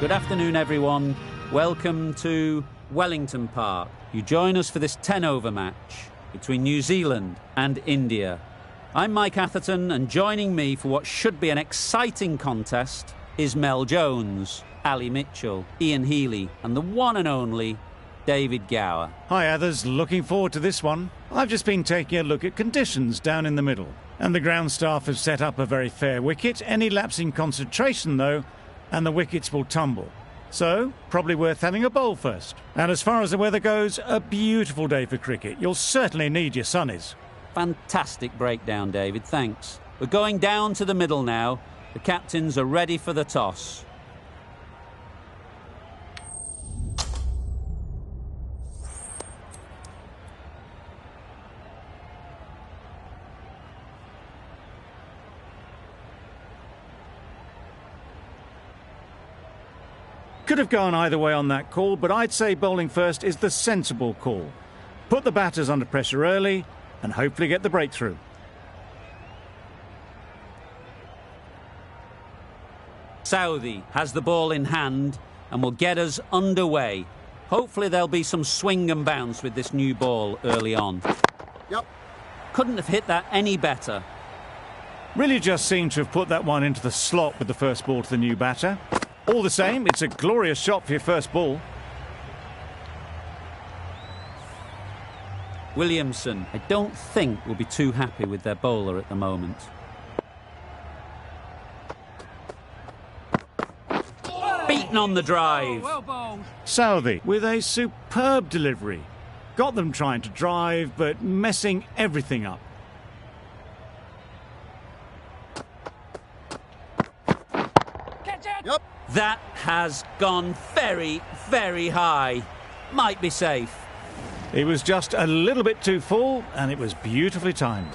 Good afternoon, everyone. Welcome to Wellington Park. You join us for this 10-over match between New Zealand and India. I'm Mike Atherton, and joining me for what should be an exciting contest is Mel Jones, Ali Mitchell, Ian Healy, and the one and only David Gower. Hi, others. Looking forward to this one. I've just been taking a look at conditions down in the middle, and the ground staff have set up a very fair wicket. Any lapse in concentration, though, and the wickets will tumble. So, probably worth having a bowl first. And as far as the weather goes, a beautiful day for cricket. You'll certainly need your sunnies. Fantastic breakdown, David. Thanks. We're going down to the middle now. The captains are ready for the toss. Could have gone either way on that call, but I'd say bowling first is the sensible call. Put the batters under pressure early and hopefully get the breakthrough. Southey has the ball in hand and will get us underway. Hopefully there'll be some swing and bounce with this new ball early on. Yep. Couldn't have hit that any better. Really just seemed to have put that one into the slot with the first ball to the new batter. All the same, it's a glorious shot for your first ball. Williamson, I don't think, will be too happy with their bowler at the moment. Beaten on the drive. Well bowled. Southey with a superb delivery. Got them trying to drive, but messing everything up. Catch it. Yep. That has gone very, very high. Might be safe. It was just a little bit too full, and it was beautifully timed.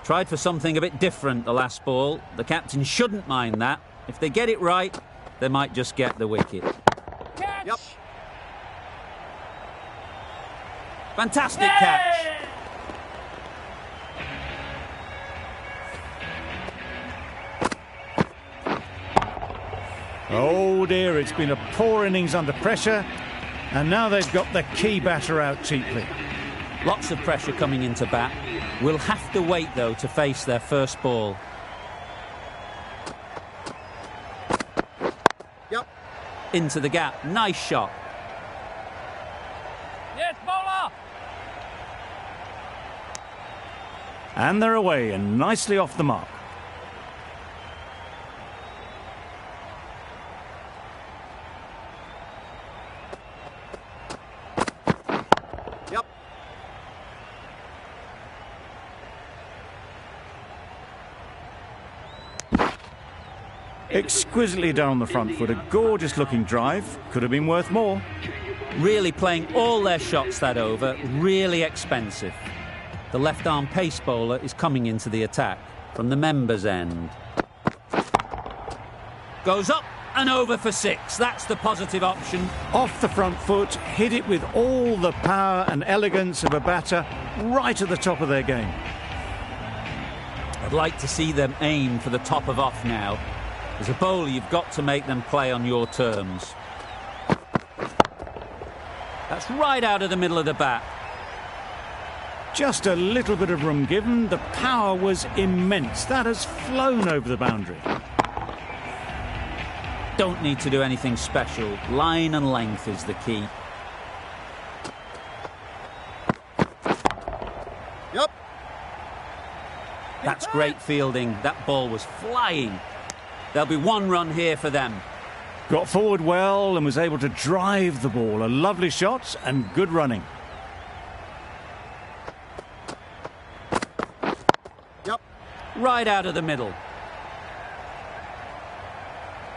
Tried for something a bit different the last ball. The captain shouldn't mind that. If they get it right, they might just get the wicket. Catch. Yep. Fantastic catch. Oh dear, it's been a poor innings under pressure, and now they've got the key batter out cheaply. Lots of pressure coming into bat. We'll have to wait, though, to face their first ball. Yep. Into the gap. Nice shot. Yes, bowler. And they're away and nicely off the mark. Yep. Exquisitely done on the front foot. A gorgeous looking drive. Could have been worth more. Really playing all their shots that over. Really expensive. The left-arm pace bowler is coming into the attack from the members' end. Goes up and over for 6. That's the positive option. Off the front foot, hit it with all the power and elegance of a batter right at the top of their game. I'd like to see them aim for the top of off now. As a bowler, you've got to make them play on your terms. That's right out of the middle of the bat. Just a little bit of room given. The power was immense. That has flown over the boundary. Don't need to do anything special. Line and length is the key. Yep. That's great fielding. That ball was flying. There'll be 1 run here for them. Got forward well and was able to drive the ball. A lovely shot and good running. Yep. Right out of the middle.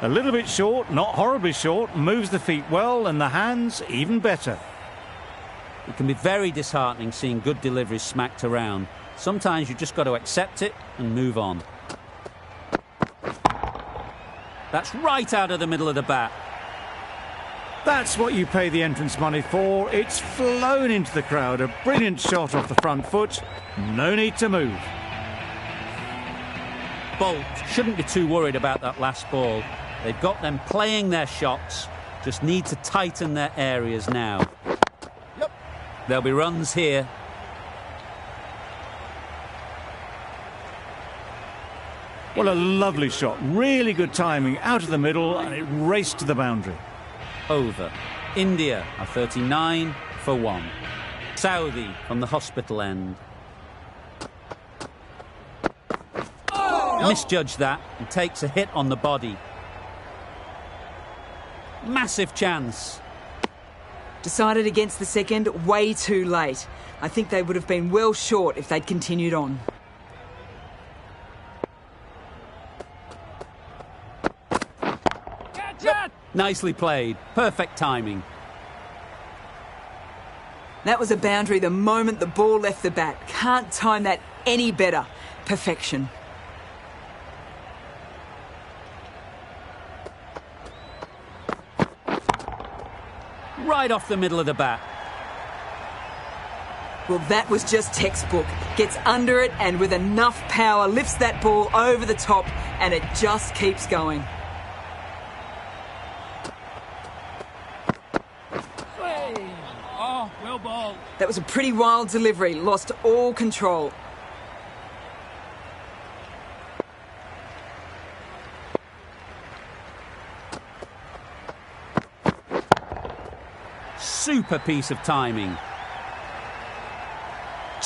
A little bit short, not horribly short. Moves the feet well and the hands even better. It can be very disheartening seeing good deliveries smacked around. Sometimes you just got to accept it and move on. That's right out of the middle of the bat. That's what you pay the entrance money for. It's flown into the crowd. A brilliant shot off the front foot. No need to move. Bolt shouldn't be too worried about that last ball. They've got them playing their shots, just need to tighten their areas now. Yep. There'll be runs here. What a lovely shot. Really good timing. Out of the middle, and it raced to the boundary. Over. India are 39 for 1. Saudi from the hospital end. Misjudged that and takes a hit on the body. Massive chance. Decided against the second way too late. I think they would have been well short if they'd continued on. Catch it! Nicely played. Perfect timing. That was a boundary the moment the ball left the bat. Can't time that any better. Perfection. Right off the middle of the bat. Well, that was just textbook. Gets under it and with enough power lifts that ball over the top and it just keeps going. Oh, well ball. That was a pretty wild delivery. Lost all control. Super piece of timing.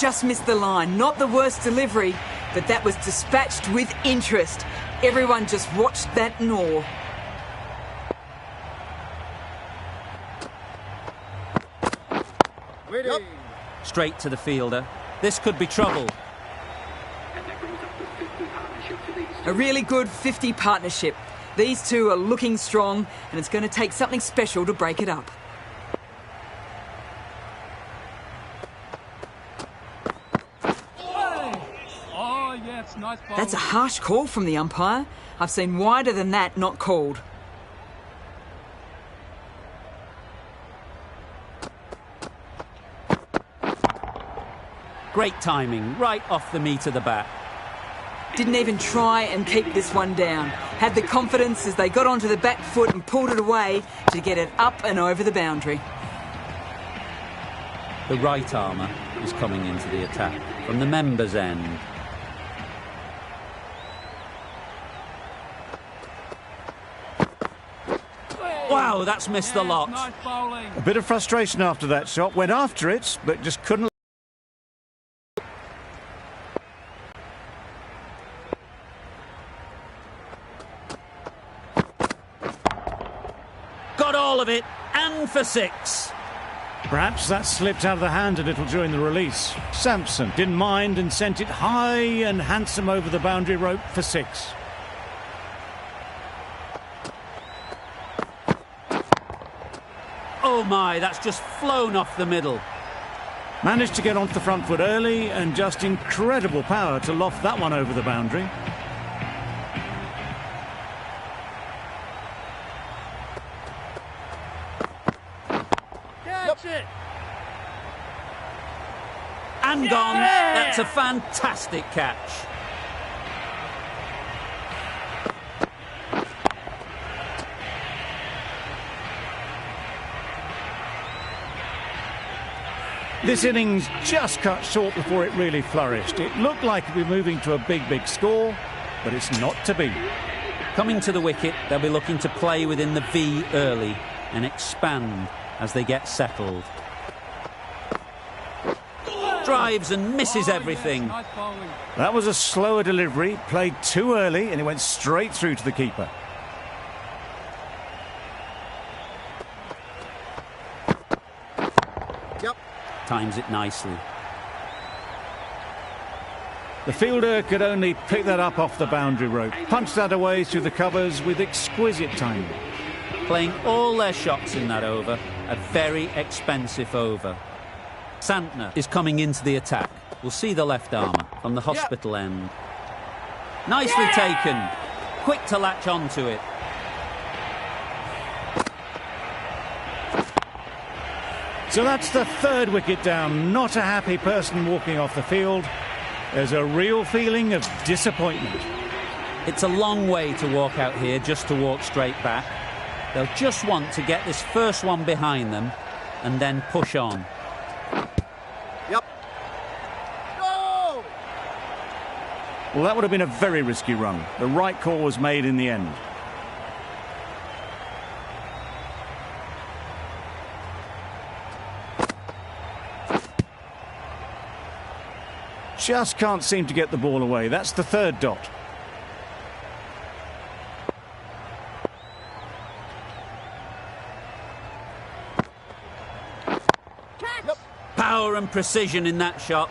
Just missed the line. Not the worst delivery, but that was dispatched with interest. Everyone just watched that in awe. Waiting. Yep. Straight to the fielder. This could be trouble. A really good 50 partnership. These two are looking strong, and it's going to take something special to break it up. Oh, yes, nice ball. That's a harsh call from the umpire. I've seen wider than that not called. Great timing, right off the meat of the bat. Didn't even try and keep this one down. Had the confidence as they got onto the back foot and pulled it away to get it up and over the boundary. The right armour is coming into the attack from the members' end. Wow, that's missed the lot. Nice bowling. A bit of frustration after that shot. Went after it, but just couldn't. Got all of it, and for 6. Perhaps that slipped out of the hand a little during the release. Sampson didn't mind and sent it high and handsome over the boundary rope for 6. Oh my, that's just flown off the middle. Managed to get onto the front foot early and just incredible power to loft that one over the boundary. Catch it. And gone. That's a fantastic catch. This innings just cut short before it really flourished. It looked like it'd be moving to a big score, but it's not to be. Coming to the wicket, they'll be looking to play within the V early and expand as they get settled. Drives and misses everything. Yes, nice bowling. That was a slower delivery, played too early, and it went straight through to the keeper. Yep. Times it nicely. The fielder could only pick that up off the boundary rope, punched that away through the covers with exquisite timing. Playing all their shots in that over, a very expensive over. Santner is coming into the attack. We'll see the left armour from the hospital end. Nicely taken. Quick to latch onto it. So that's the third wicket down. Not a happy person walking off the field. There's a real feeling of disappointment. It's a long way to walk out here just to walk straight back. They'll just want to get this first one behind them and then push on. Yep. Go! Well, that would have been a very risky run. The right call was made in the end. Just can't seem to get the ball away. That's the third dot. Power and precision in that shot.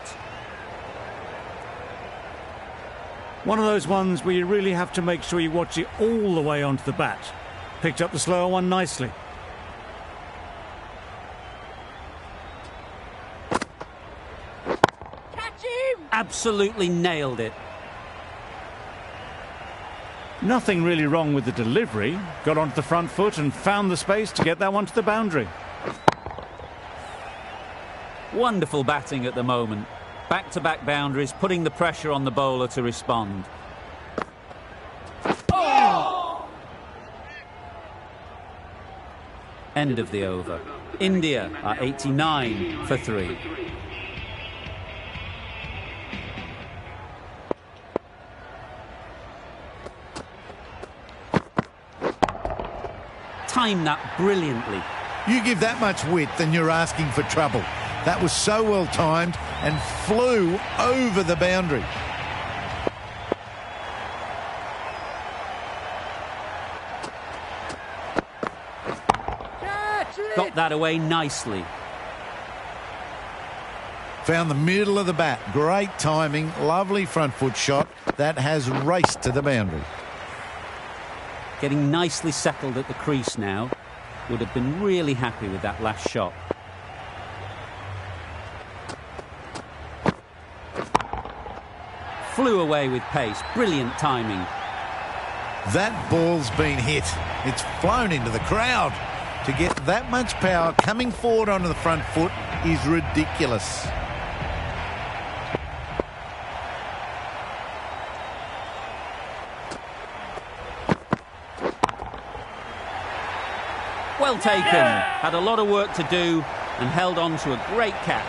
One of those ones where you really have to make sure you watch it all the way onto the bat. Picked up the slower one nicely. Catch him! Absolutely nailed it. Nothing really wrong with the delivery. Got onto the front foot and found the space to get that one to the boundary. Wonderful batting at the moment. Back-to-back boundaries, putting the pressure on the bowler to respond. Oh! End of the over. India are 89 for 3. Timed that brilliantly. You give that much width and you're asking for trouble. That was so well timed and flew over the boundary. Got that away nicely. Found the middle of the bat. Great timing, lovely front foot shot that has raced to the boundary. Getting nicely settled at the crease now. Would have been really happy with that last shot. Flew away with pace. Brilliant timing. That ball's been hit. It's flown into the crowd. To get that much power coming forward onto the front foot is ridiculous. Well taken. Had a lot of work to do and held on to a great catch.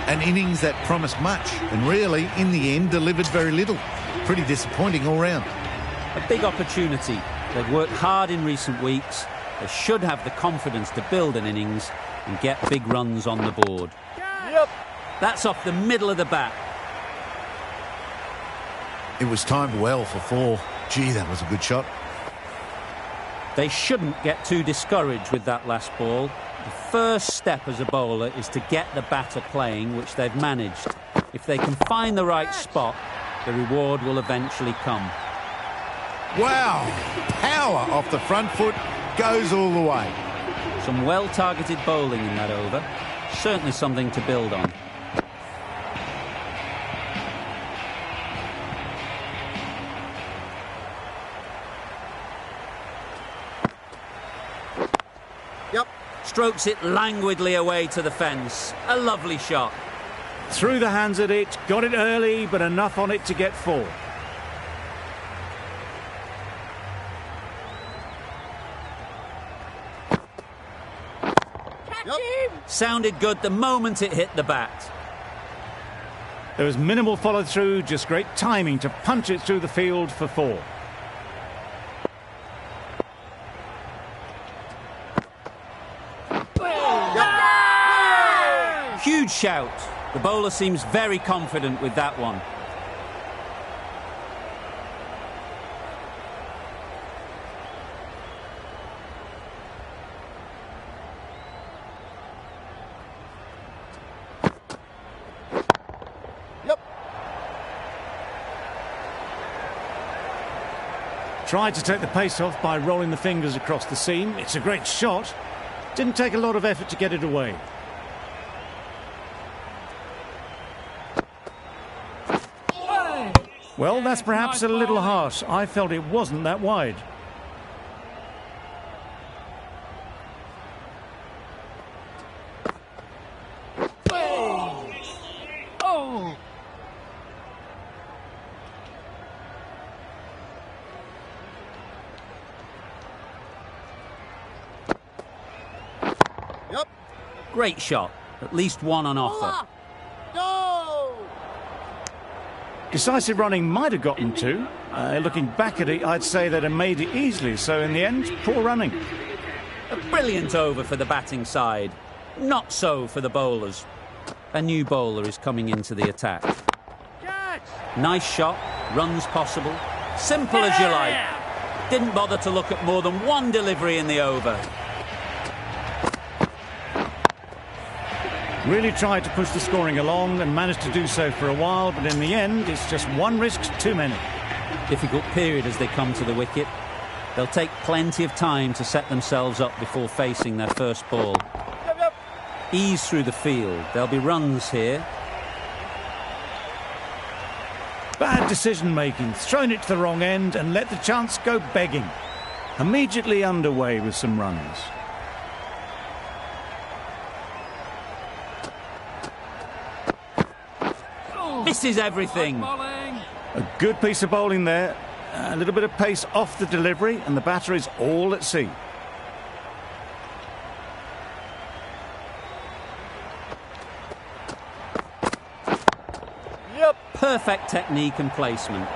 An innings that promised much and really, in the end, delivered very little. Pretty disappointing all round. A big opportunity. They've worked hard in recent weeks. They should have the confidence to build an innings and get big runs on the board. Yep. That's off the middle of the bat. It was timed well for 4. Gee, that was a good shot. They shouldn't get too discouraged with that last ball. The first step as a bowler is to get the batter playing, which they've managed. If they can find the right spot, the reward will eventually come. Wow! Power off the front foot goes all the way. Some well-targeted bowling in that over. Certainly something to build on. Yep. Strokes it languidly away to the fence. A lovely shot. Threw the hands at it, got it early, but enough on it to get 4. Yep. Sounded good the moment it hit the bat. There was minimal follow-through, just great timing to punch it through the field for 4. Huge shout. The bowler seems very confident with that one. Yep. Tried to take the pace off by rolling the fingers across the seam. It's a great shot. Didn't take a lot of effort to get it away. Well, that's perhaps a little harsh. I felt it wasn't that wide. Oh. Yep. Great shot. At least one on offer. Go! Decisive running might have gotten two. Looking back at it, I'd say they'd have made it easily. So in the end, poor running. A brilliant over for the batting side. Not so for the bowlers. A new bowler is coming into the attack. Catch. Nice shot, runs possible. Simple as you like. Didn't bother to look at more than one delivery in the over. Really tried to push the scoring along and managed to do so for a while, but in the end, it's just one risk too many. Difficult period as they come to the wicket. They'll take plenty of time to set themselves up before facing their first ball. Yep. Ease through the field. There'll be runs here. Bad decision-making, thrown it to the wrong end and let the chance go begging. Immediately underway with some runs. Misses everything. Bowling. A good piece of bowling there. A little bit of pace off the delivery and the batter is all at sea. Yep. Perfect technique and placement.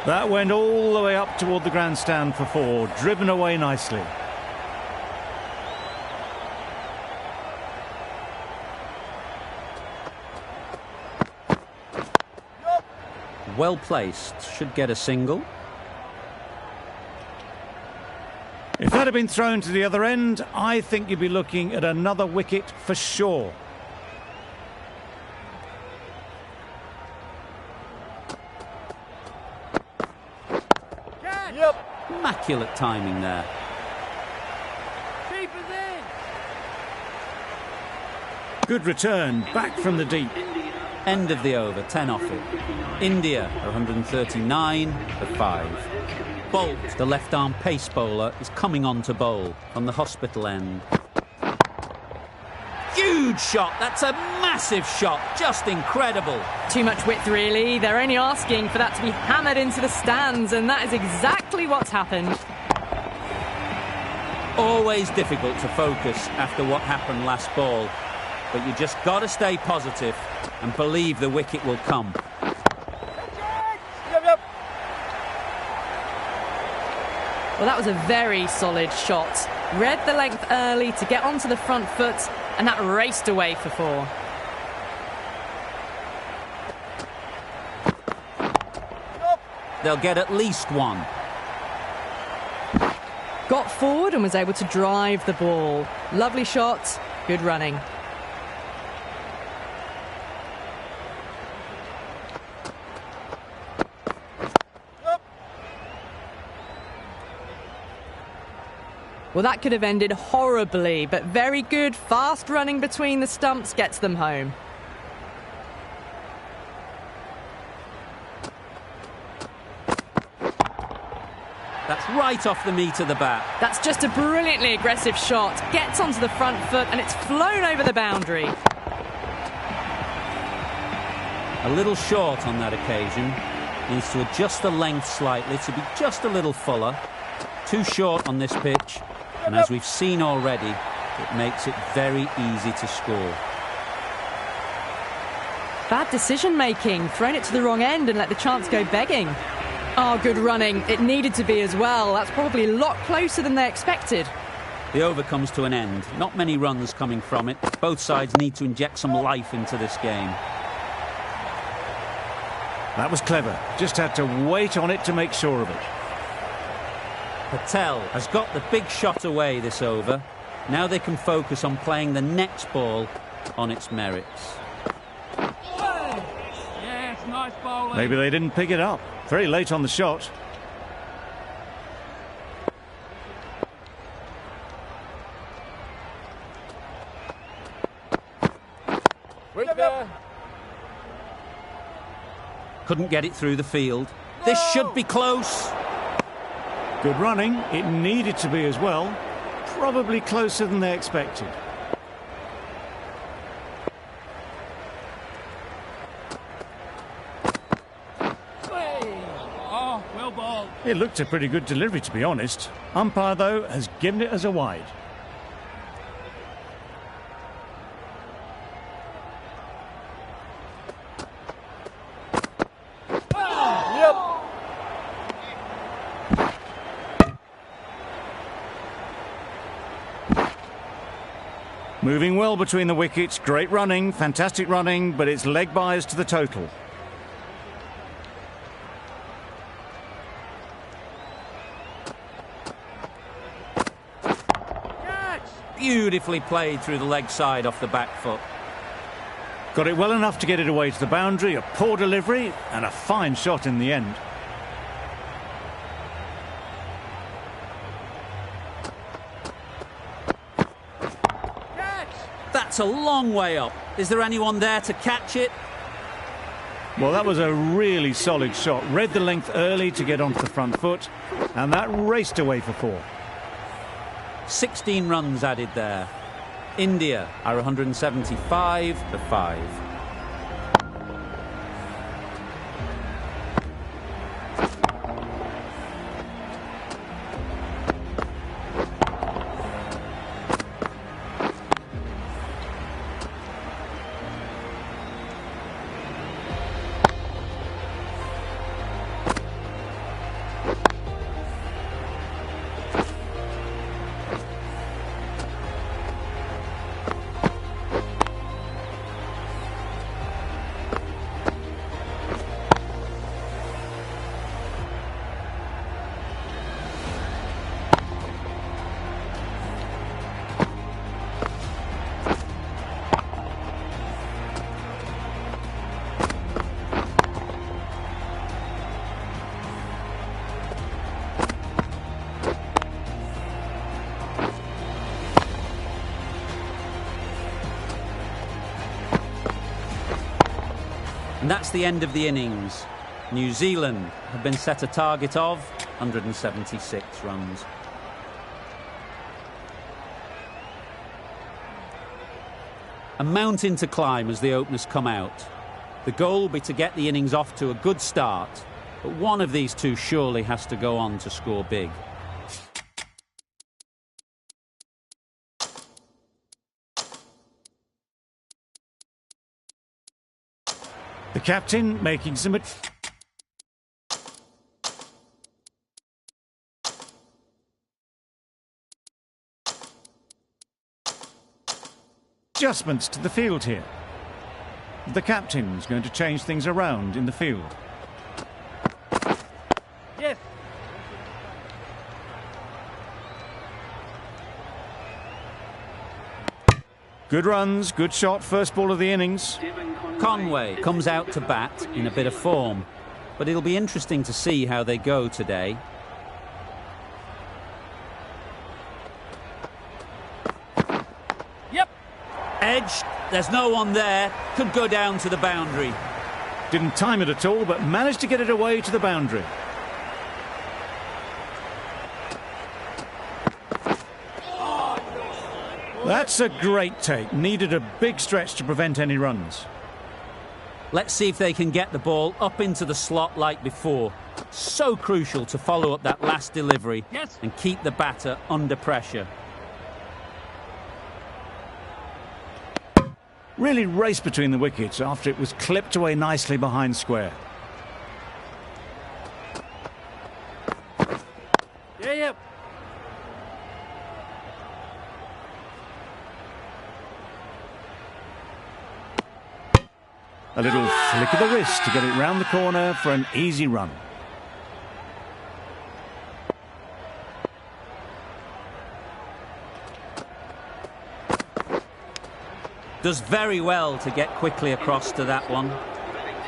That went all the way up toward the grandstand for four, driven away nicely. Well placed. Should get a single. If that had been thrown to the other end, I think you'd be looking at another wicket for sure. Yep. Immaculate timing there. Keepers in. Good return, back from the deep. End of the over, 10 off it. India are 139 for 5. Bolt, the left-arm pace bowler, is coming on to bowl on the hospital end. Huge shot! That's a massive shot! Just incredible! Too much width, really. They're only asking for that to be hammered into the stands, and that is exactly what's happened. Always difficult to focus after what happened last ball, but you just got to stay positive and believe the wicket will come. Yep. Well, that was a very solid shot. Read the length early to get onto the front foot, and that raced away for 4. They'll get at least one. Got forward and was able to drive the ball. Lovely shot, good running. Well, that could have ended horribly, but very good, fast running between the stumps gets them home. That's right off the meat of the bat. That's just a brilliantly aggressive shot. Gets onto the front foot and it's flown over the boundary. A little short on that occasion. Needs to adjust the length slightly to be just a little fuller. Too short on this pitch. And as we've seen already, it makes it very easy to score. Bad decision making. Thrown it to the wrong end and let the chance go begging. Oh, good running. It needed to be as well. That's probably a lot closer than they expected. The over comes to an end. Not many runs coming from it. Both sides need to inject some life into this game. That was clever. Just had to wait on it to make sure of it. Patel has got the big shot away this over. Now they can focus on playing the next ball on its merits. Yes, nice bowling. Maybe they didn't pick it up. Very late on the shot. Wait there. Couldn't get it through the field. This should be close. Good running. It needed to be as well. Probably closer than they expected. Well bowled. It looked a pretty good delivery, to be honest. Umpire, though, has given it as a wide. Moving well between the wickets, great running, fantastic running, but it's leg byes to the total. Beautifully played through the leg side off the back foot. Got it well enough to get it away to the boundary, a poor delivery and a fine shot in the end. That's a long way up. Is there anyone there to catch it? Well, that was a really solid shot. Read the length early to get onto the front foot, and that raced away for 4. 16 runs added there. India are 175 for 5. And that's the end of the innings. New Zealand have been set a target of 176 runs. A mountain to climb as the openers come out. The goal will be to get the innings off to a good start, but one of these two surely has to go on to score big. The captain making some adjustments to the field here. The captain's going to change things around in the field. Yes. Good runs, good shot, first ball of the innings. Conway comes out to bat in a bit of form, but it'll be interesting to see how they go today. Yep. Edge, there's no one there, could go down to the boundary. Didn't time it at all, but managed to get it away to the boundary. That's a great take. Needed a big stretch to prevent any runs. Let's see if they can get the ball up into the slot like before. So crucial to follow up that last delivery and keep the batter under pressure. Really raced between the wickets after it was clipped away nicely behind square. Yep. A little flick of the wrist to get it round the corner for an easy run. Does very well to get quickly across to that one.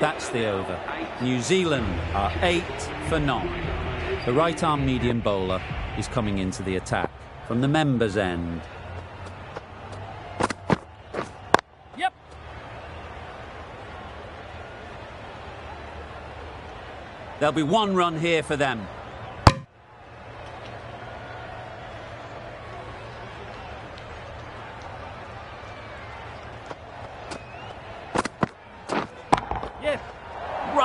That's the over. New Zealand are 8 for 9. The right-arm medium bowler is coming into the attack from the members' end. Yep. There'll be one run here for them.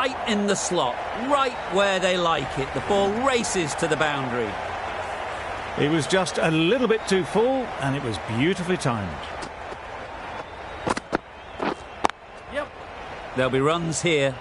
right in the slot, right where they like it. The ball races to the boundary. It was just a little bit too full, and it was beautifully timed. Yep. There'll be runs here.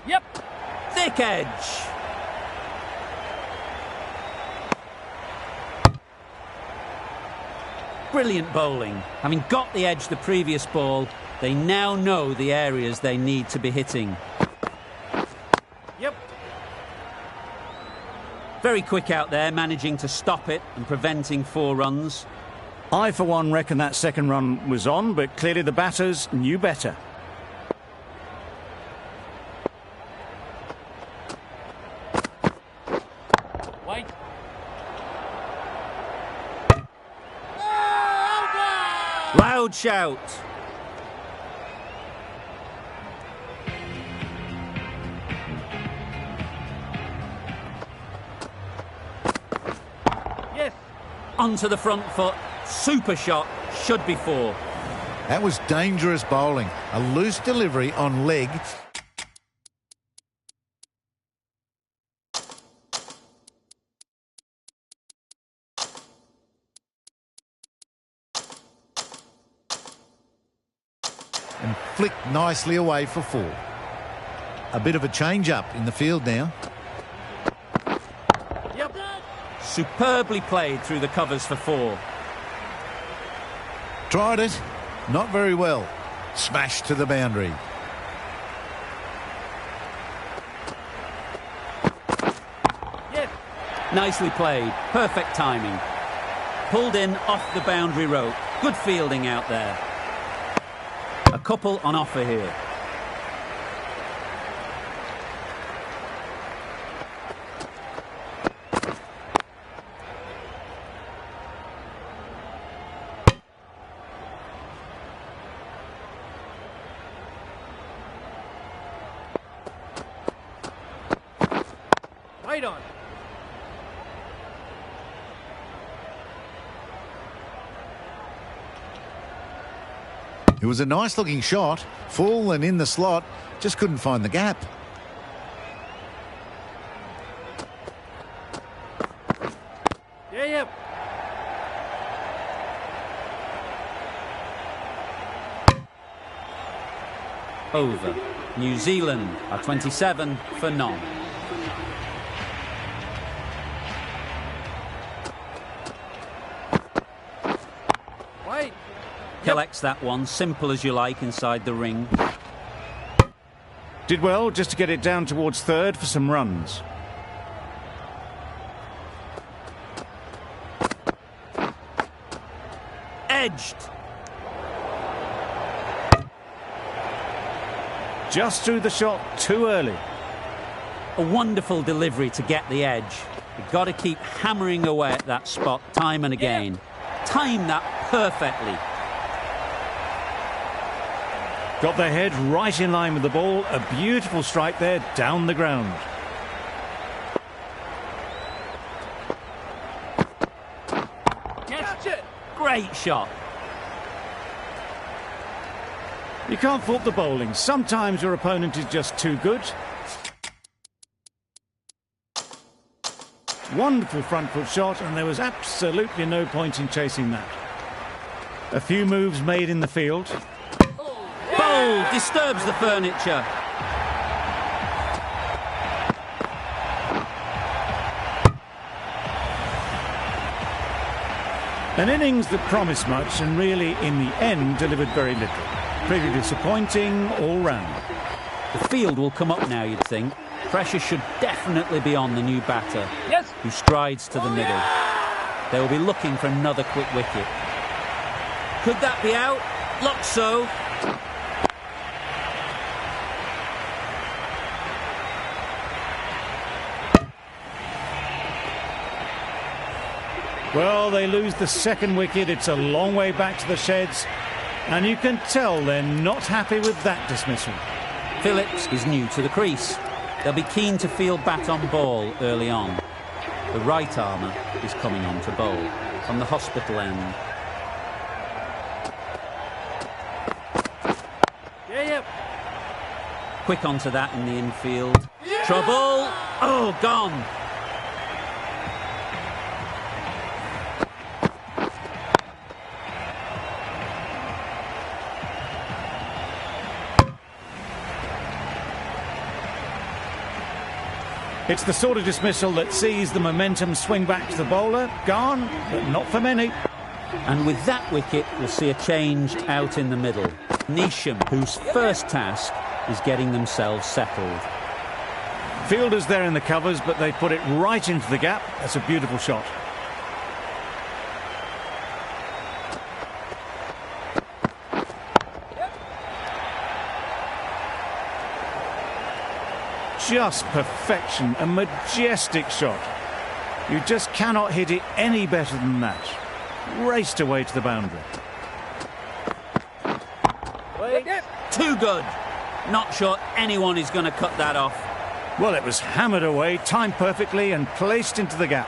Yep. Thick edge. Brilliant bowling. Having got the edge the previous ball, they now know the areas they need to be hitting. Yep. Very quick out there, managing to stop it and preventing 4 runs. I, for one, reckon that second run was on, but clearly the batters knew better. Wait. Loud shout. Yes. Onto the front foot. Super shot. Should be 4. That was dangerous bowling. A loose delivery on leg. And flicked nicely away for 4. A bit of a change-up in the field now. Yep. Superbly played through the covers for 4. Tried it. Not very well. Smashed to the boundary. Yes. Nicely played. Perfect timing. Pulled in off the boundary rope. Good fielding out there. A couple on offer here. Right on. It was a nice-looking shot. Full and in the slot. Just couldn't find the gap. Yeah, yep. Over. New Zealand are 27 for none. Wait. Collects that one, simple as you like, inside the ring. Did well just to get it down towards third for some runs. Edged. Just threw the shot too early. A wonderful delivery to get the edge. You've got to keep hammering away at that spot time and again. Time that perfectly. Got their head right in line with the ball. A beautiful strike there down the ground. Catch it. Great shot. You can't fault the bowling. Sometimes your opponent is just too good. Wonderful front foot shot, and there was absolutely no point in chasing that. A few moves made in the field. Bowl disturbs the furniture. An innings that promised much and really, in the end, delivered very little. Pretty disappointing all round. The field will come up now, you'd think. Pressure should definitely be on the new batter, Yes. who strides to the middle. They will be looking for another quick wicket. Could that be out? Looks so. Well, they lose the second wicket. It's a long way back to the sheds. And you can tell they're not happy with that dismissal. Phillips is new to the crease. They'll be keen to field bat on ball early on. The right armour is coming on to bowl from the hospital end. Yeah. Quick onto that in the infield. Trouble! Oh, gone! It's the sort of dismissal that sees the momentum swing back to the bowler. Gone, but not for many. And with that wicket, we'll see a change out in the middle. Neesham, whose first task is getting themselves settled. Fielders there in the covers, but they put it right into the gap. That's a beautiful shot. Just perfection, a majestic shot. You just cannot hit it any better than that. Raced away to the boundary. Wait. Too good. Not sure anyone is going to cut that off. Well, it was hammered away, timed perfectly and placed into the gap.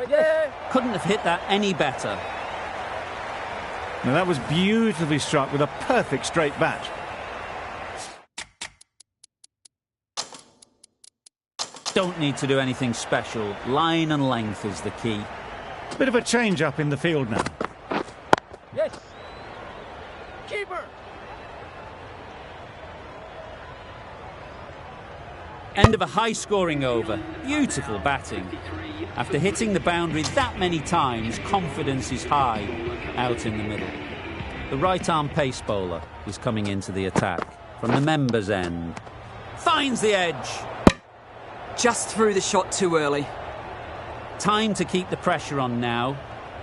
Yeah. Couldn't have hit that any better. Now that was beautifully struck with a perfect straight bat. Don't need to do anything special. Line and length is the key. Bit of a change up in the field now. Yes. Keeper. End of a high-scoring over. Beautiful batting. After hitting the boundary that many times, confidence is high out in the middle. The right-arm pace bowler is coming into the attack from the members' end. Finds the edge. Just threw the shot too early. Time to keep the pressure on now.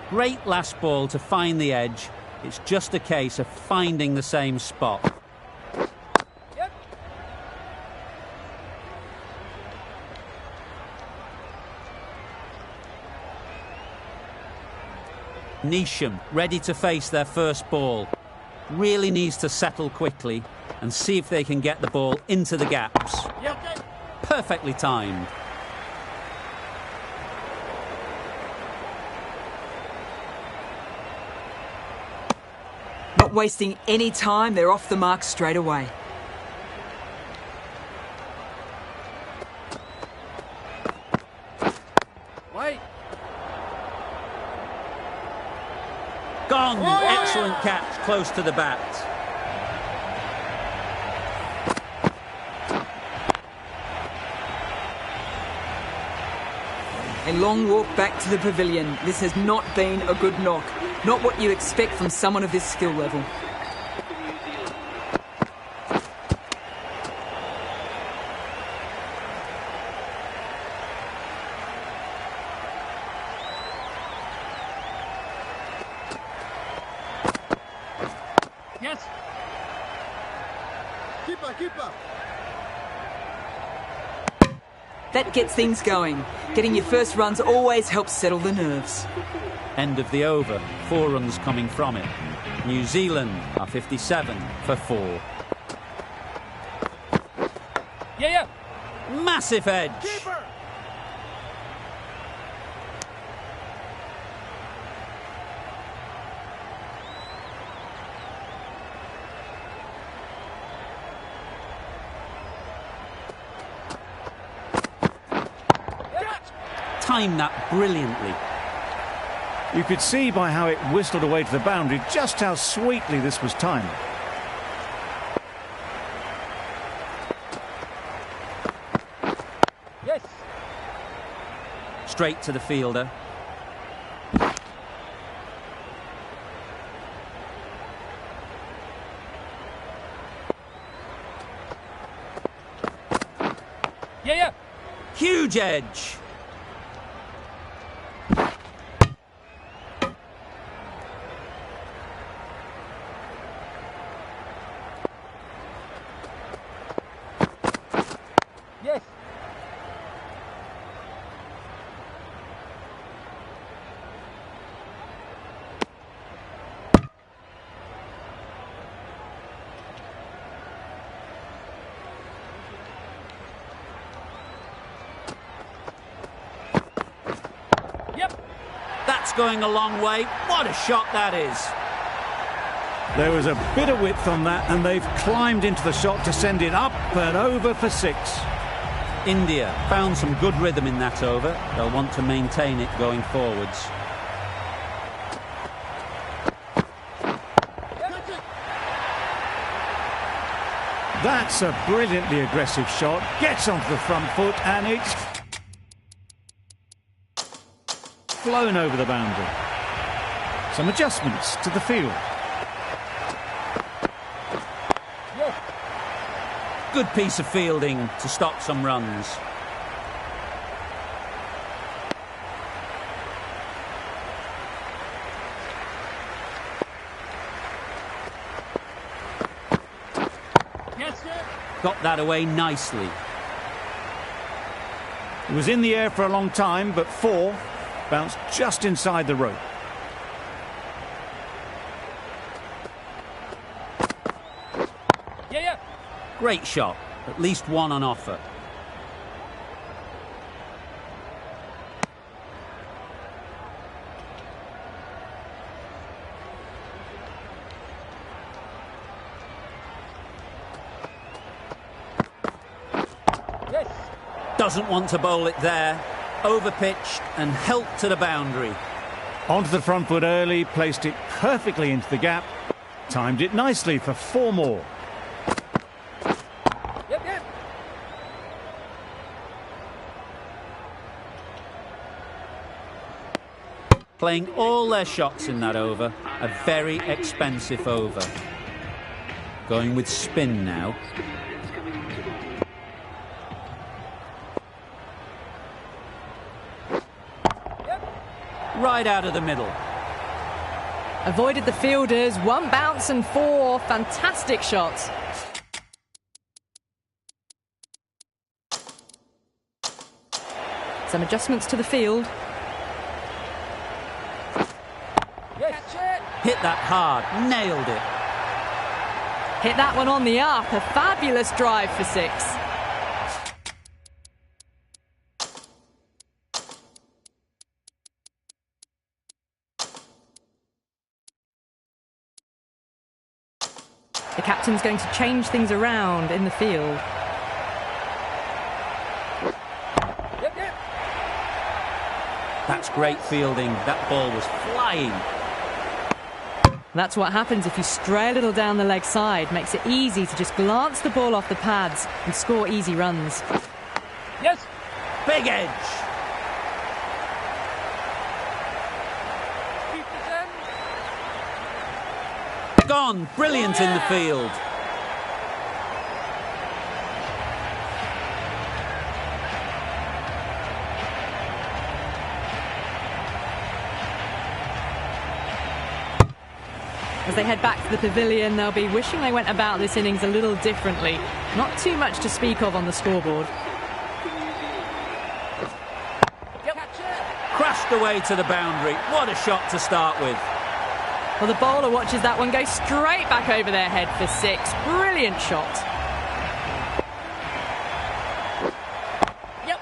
Great last ball to find the edge. It's just a case of finding the same spot. Neesham ready to face their first ball. Really needs to settle quickly and see if they can get the ball into the gaps. Perfectly timed. Not wasting any time, they're off the mark straight away. Wait. Gone! Excellent catch, close to the bat. A long walk back to the pavilion. This has not been a good knock. Not what you expect from someone of this skill level. Yes. Keeper. That gets things going. Getting your first runs always helps settle the nerves. End of the over. 4 runs coming from it. New Zealand are 57 for 4. Yeah. Massive edge. Keeper. Timed that brilliantly. You could see by how it whistled away to the boundary just how sweetly this was timed. Yes. Straight to the fielder. Yeah. Huge edge. Yes. going a long way. What a shot that is. There was a bit of width on that, and they've climbed into the shot to send it up and over for 6. India found some good rhythm in that over. They'll want to maintain it going forwards. That's a brilliantly aggressive shot. Gets onto the front foot, and it's flown over the boundary. Some adjustments to the field. Good piece of fielding to stop some runs. Yes, sir. Got that away nicely. It was in the air for a long time, but 4 bounced just inside the rope. Yeah, yeah. Great shot. At least one on offer. Yes. Doesn't want to bowl it there. Overpitched and helped to the boundary. Onto the front foot early, placed it perfectly into the gap. Timed it nicely for 4 more. Yep, yep. Playing all their shots in that over. A very expensive over. Going with spin now. Right out of the middle. Avoided the fielders, 1 bounce and 4. Fantastic shots. Some adjustments to the field. Yes. Hit that hard. Nailed it. Hit that one on the up. A fabulous drive for 6. The captain's going to change things around in the field. Yep, yep. That's great fielding. That ball was flying. That's what happens if you stray a little down the leg side. Makes it easy to just glance the ball off the pads and score easy runs. Yes. Big edge. Gone. Brilliant in the field. As they head back to the pavilion, they'll be wishing they went about this innings a little differently. Not too much to speak of on the scoreboard. Crashed away to the boundary. What a shot to start with. Well, the bowler watches that one go straight back over their head for 6. Brilliant shot. Yep.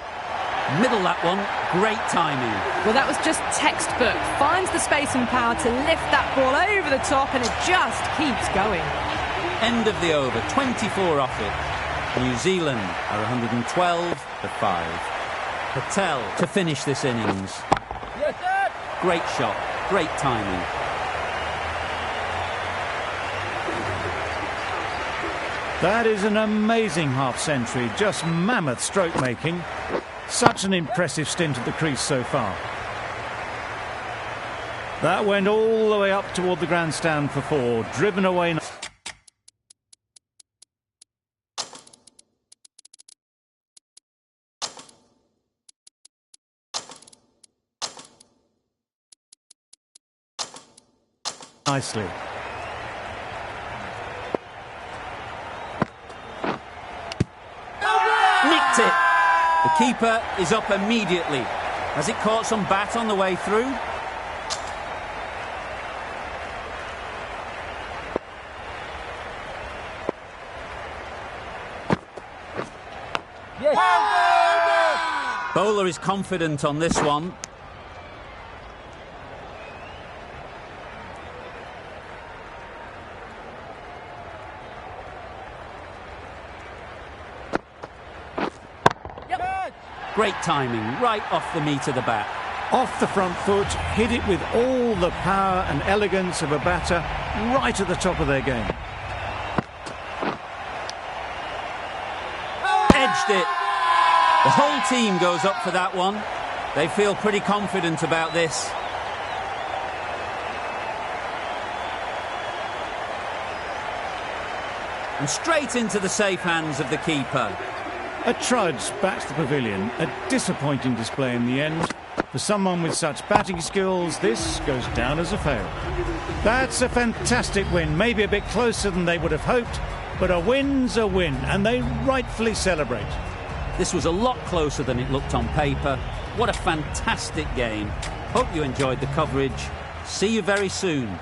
Middle that one. Great timing. Well, that was just textbook. Finds the space and power to lift that ball over the top, and it just keeps going. End of the over. 24 off it. New Zealand are 112 for 5. Patel to finish this innings. Yes, sir. Great shot. Great timing. That is an amazing half-century, just mammoth stroke making. Such an impressive stint at the crease so far. That went all the way up toward the grandstand for 4, driven away. Nicely. Nicked it. The keeper is up immediately. Has it caught some bat on the way through? Yes. Bowler is confident on this one. Great timing, right off the meat of the bat. Off the front foot, hit it with all the power and elegance of a batter, right at the top of their game. Edged it. The whole team goes up for that one. They feel pretty confident about this. And straight into the safe hands of the keeper. A trudge backs the pavilion, a disappointing display in the end. For someone with such batting skills, this goes down as a fail. That's a fantastic win, maybe a bit closer than they would have hoped, but a win's a win, and they rightfully celebrate. This was a lot closer than it looked on paper. What a fantastic game. Hope you enjoyed the coverage. See you very soon.